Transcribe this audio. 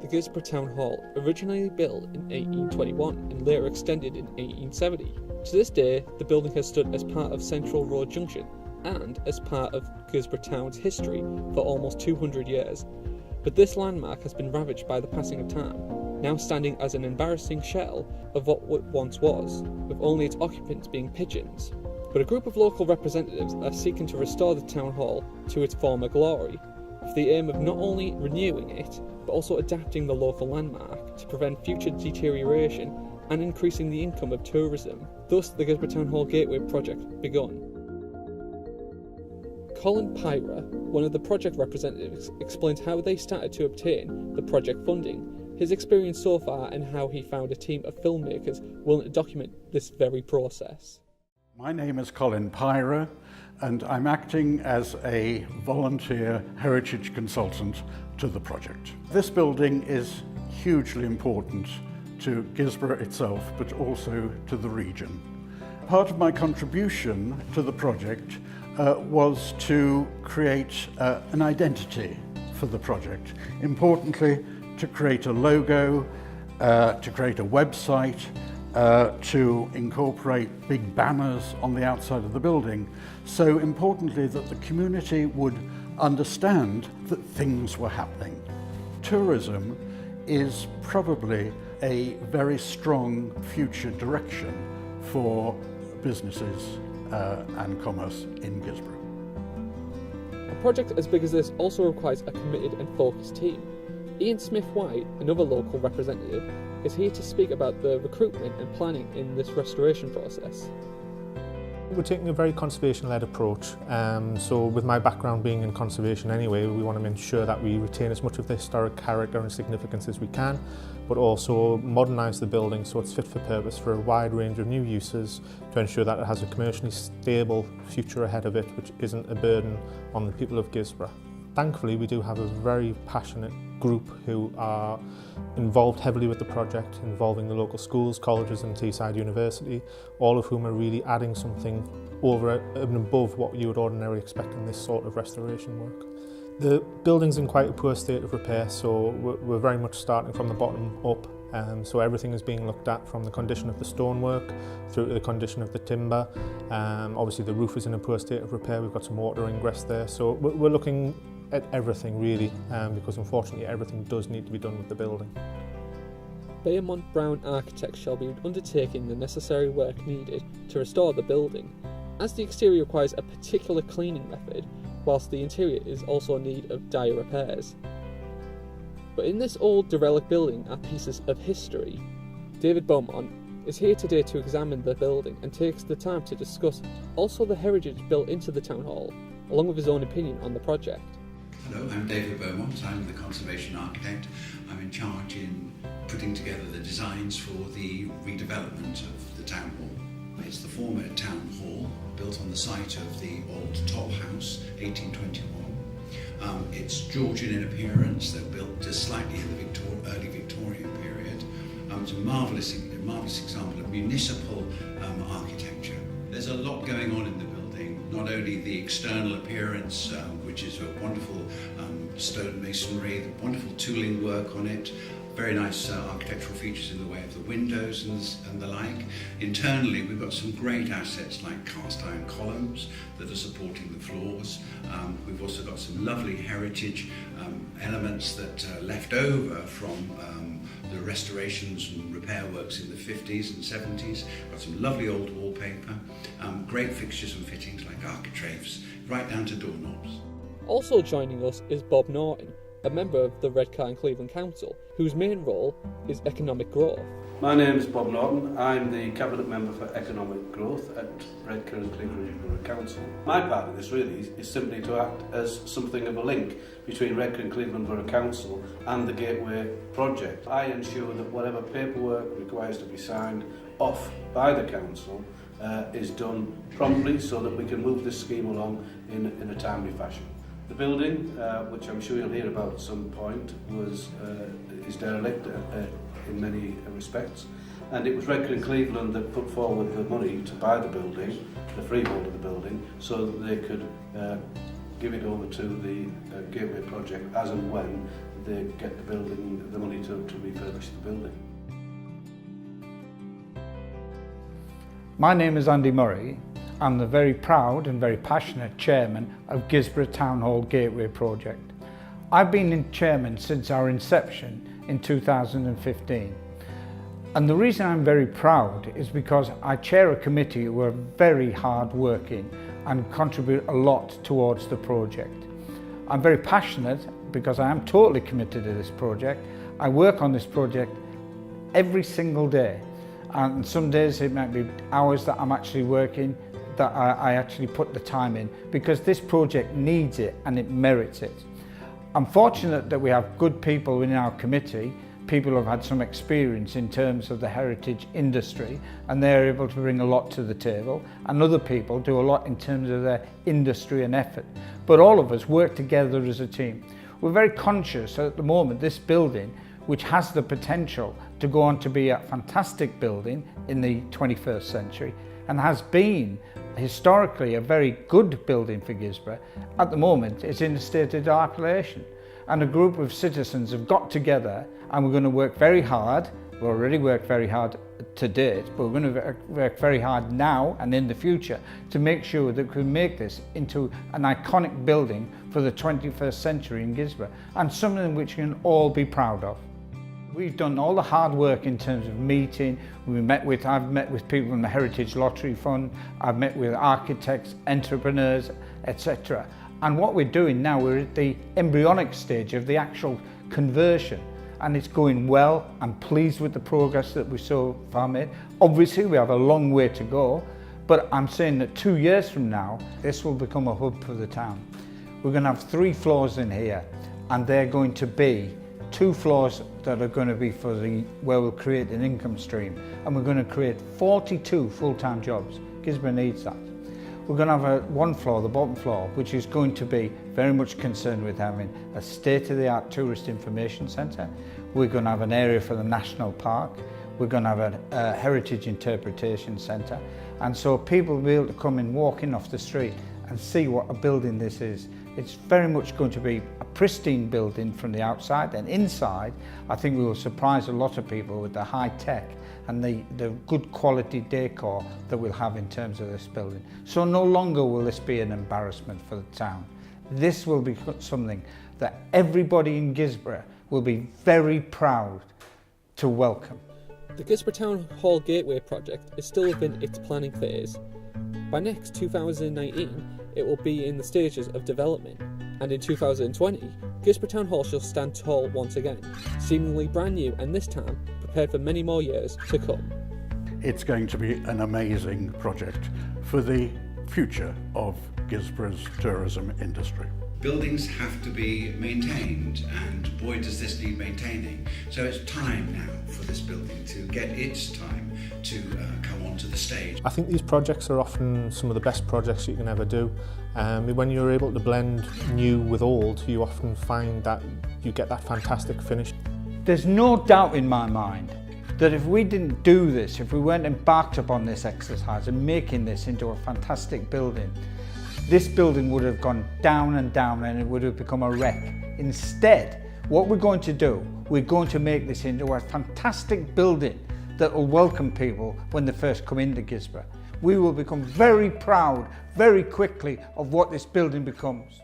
Guisborough Town Hall, originally built in 1821 and later extended in 1870. To this day, the building has stood as part of Central Road Junction and as part of Guisborough Town's history for almost 200 years. But this landmark has been ravaged by the passing of time, now standing as an embarrassing shell of what it once was, with only its occupants being pigeons. But a group of local representatives are seeking to restore the town hall to its former glory, with the aim of not only renewing it, but also adapting the local landmark to prevent future deterioration and increasing the income of tourism. Thus, the Guisborough Town Hall Gateway project begun. Colin Pyrrha, one of the project representatives, explains how they started to obtain the project funding, his experience so far, and how he found a team of filmmakers willing to document this very process. My name is Colin Pyrrha, and I'm acting as a volunteer heritage consultant to the project. This building is hugely important to Guisborough itself, but also to the region. Part of my contribution to the project was to create an identity for the project. Importantly, to create a logo, to create a website, to incorporate big banners on the outside of the building. So importantly, that the community would understand that things were happening. Tourism is probably a very strong future direction for businesses and commerce in Guisborough. A project as big as this also requires a committed and focused team. Ian Smith-White, another local representative, is here to speak about the recruitment and planning in this restoration process. We're taking a very conservation-led approach, so with my background being in conservation anyway, we want to ensure that we retain as much of the historic character and significance as we can, but also modernise the building so it's fit for purpose for a wide range of new uses to ensure that it has a commercially stable future ahead of it, which isn't a burden on the people of Guisborough. Thankfully, we do have a very passionate group who are involved heavily with the project, involving the local schools, colleges and Teesside University, all of whom are really adding something over and above what you would ordinarily expect in this sort of restoration work. The building's in quite a poor state of repair, so we're very much starting from the bottom up. So everything is being looked at from the condition of the stonework through to the condition of the timber. Obviously the roof is in a poor state of repair, we've got some water ingress there, so we're looking at everything really, because unfortunately everything does need to be done with the building. Baumann Brown Architects shall be undertaking the necessary work needed to restore the building, as the exterior requires a particular cleaning method, whilst the interior is also in need of dire repairs. But in this old derelict building are pieces of history. David Baumann is here today to examine the building and takes the time to discuss also the heritage built into the town hall, along with his own opinion on the project. Hello, I'm David Baumann, I'm the conservation architect. I'm in charge in putting together the designs for the redevelopment of the town hall. It's the former town hall, built on the site of the old top house, 1821. It's Georgian in appearance, they're built just slightly in the early Victorian period. It's a marvellous example of municipal architecture. There's a lot going on in the building, not only the external appearance, which is a wonderful stone masonry, the wonderful tooling work on it, very nice architectural features in the way of the windows and the like. Internally, we've got some great assets like cast iron columns that are supporting the floors. We've also got some lovely heritage elements that are left over from the restorations and repair works in the 50s and 70s. Got some lovely old wallpaper, great fixtures and fittings like architraves, right down to doorknobs. Also joining us is Bob Norton, a member of the Redcar and Cleveland Council, whose main role is economic growth. My name is Bob Norton. I'm the Cabinet Member for Economic Growth at Redcar and Cleveland Borough Council. My part of this really is simply to act as something of a link between Redcar and Cleveland Borough Council and the Gateway project. I ensure that whatever paperwork requires to be signed off by the Council is done promptly so that we can move this scheme along in a timely fashion. The building, which I'm sure you'll hear about at some point, is derelict in many respects, and it was Redcar and Cleveland that put forward the money to buy the building, the freehold of the building, so that they could give it over to the Gateway project as and when they get the building, the money to refurbish the building. My name is Andy Murray. I'm the very proud and very passionate chairman of Guisborough Town Hall Gateway project. I've been chairman since our inception in 2015. And the reason I'm very proud is because I chair a committee who are very hard working and contribute a lot towards the project. I'm very passionate because I am totally committed to this project. I work on this project every single day. And some days it might be hours that I'm actually working, that I actually put the time in, because this project needs it and it merits it. I'm fortunate that we have good people in our committee, people who have had some experience in terms of the heritage industry, and they're able to bring a lot to the table, and other people do a lot in terms of their industry and effort. But all of us work together as a team. We're very conscious that at the moment this building, which has the potential to go on to be a fantastic building in the 21st century and has been historically a very good building for Guisborough, at the moment it's in a state of dilapidation. And a group of citizens have got together and we're going to work very hard. We've already worked very hard to date, but we're going to work very hard now and in the future to make sure that we can make this into an iconic building for the 21st century in Guisborough, and something which we can all be proud of. We've done all the hard work in terms of meeting. I've met with people from the Heritage Lottery Fund, I've met with architects, entrepreneurs, etc. And what we're doing now, we're at the embryonic stage of the actual conversion, and it's going well. I'm pleased with the progress that we so far made. Obviously we have a long way to go, but I'm saying that 2 years from now, this will become a hub for the town. We're going to have 3 floors in here, and they're going to be 2 floors that are going to be for where we'll create an income stream, and we're going to create 42 full-time jobs. Guisborough needs that. We're going to have one floor, the bottom floor, which is going to be very much concerned with having a state-of-the-art tourist information centre. We're going to have an area for the National Park. We're going to have a heritage interpretation centre, and so people will be able to come and walk in off the street and see what a building this is. It's very much going to be a pristine building from the outside, and inside I think we will surprise a lot of people with the high tech and the good quality decor that we'll have in terms of this building. So no longer will this be an embarrassment for the town. This will be something that everybody in Guisborough will be very proud to welcome. The Guisborough Town Hall Gateway project is still within its planning phase. By next 2019, it will be in the stages of development, and in 2020, Guisborough Town Hall shall stand tall once again, seemingly brand new and this time prepared for many more years to come. It's going to be an amazing project for the future of Guisborough's tourism industry. Buildings have to be maintained, and boy does this need maintaining. So it's time now for this building to get its time to come onto the stage. I think these projects are often some of the best projects you can ever do. When you're able to blend new with old, you often find that you get that fantastic finish. There's no doubt in my mind that if we didn't do this, if we weren't embarked upon this exercise and making this into a fantastic building, this building would have gone down and down and it would have become a wreck. Instead, what we're going to do, we're going to make this into a fantastic building that will welcome people when they first come into Guisborough. We will become very proud very quickly of what this building becomes.